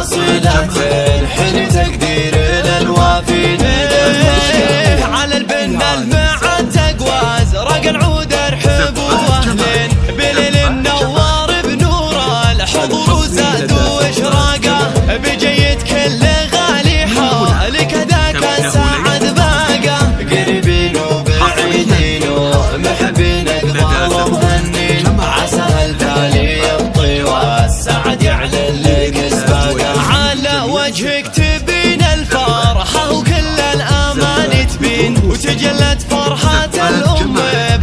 أصيلة حن تقدير للوافي على البنا المعد تقواز رق العود ارحب واهلين بليل النوار بنور الحضور وزاد واشراقه بجيد كل غالي حولك ذاك السعد باقه قريبين وبعيدين ومحبين اقبال ومهنين عسى التالي يبطي والسعد يعلن لك اسباقه على وجهك تبين الفرحه وكل الامان تبين وتجلت فرحه الام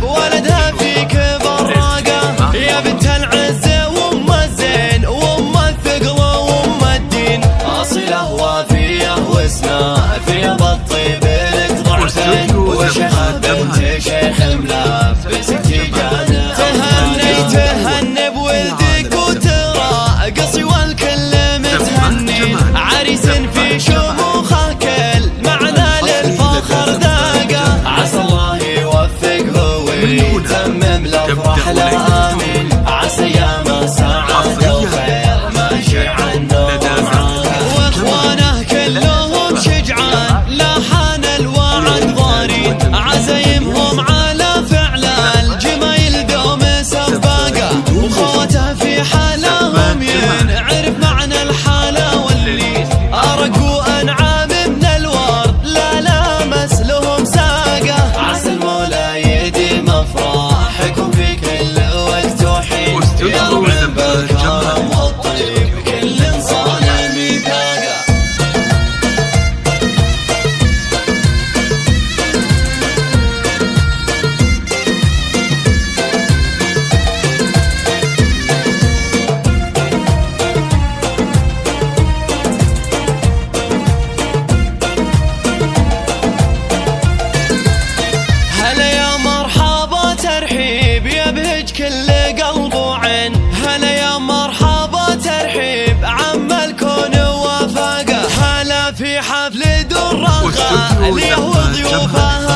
بولدها فيك براقه يا بنت العزه وام الزين وام الثقل وام الدين اصيله وافيه واسماء في بالطيب لك ضعفين وشيخه بنت شيخ ملابس تيجانه تهني بولدك وترى قصي والكل متهني عريس في شموخه كل معنى للفخر ذاقه عسى الله يوفقه ويتمم الافراح له امين عسى يا ما سعاده وخير ماشي عنه واخوانه كلهم شجعان لا حان الوعد ضارين عزايمهم على فعل الجمايل دوم سباقه وخواته في حالهم ينعرف معنى الحاله واللي ارقوا انعام من الورد لا لامس لهم ساقه عسى المولى يديم افراحكم في كل وقت وحين يرعب بالكرم والطيب كل صانع ميثاقه هلا يا مرحبا ترحيب يبهج كل قلب وعين هلا يا مرحبا ترحيب عم الكون وفاقه هلا في حفل در غاليه وضيوفه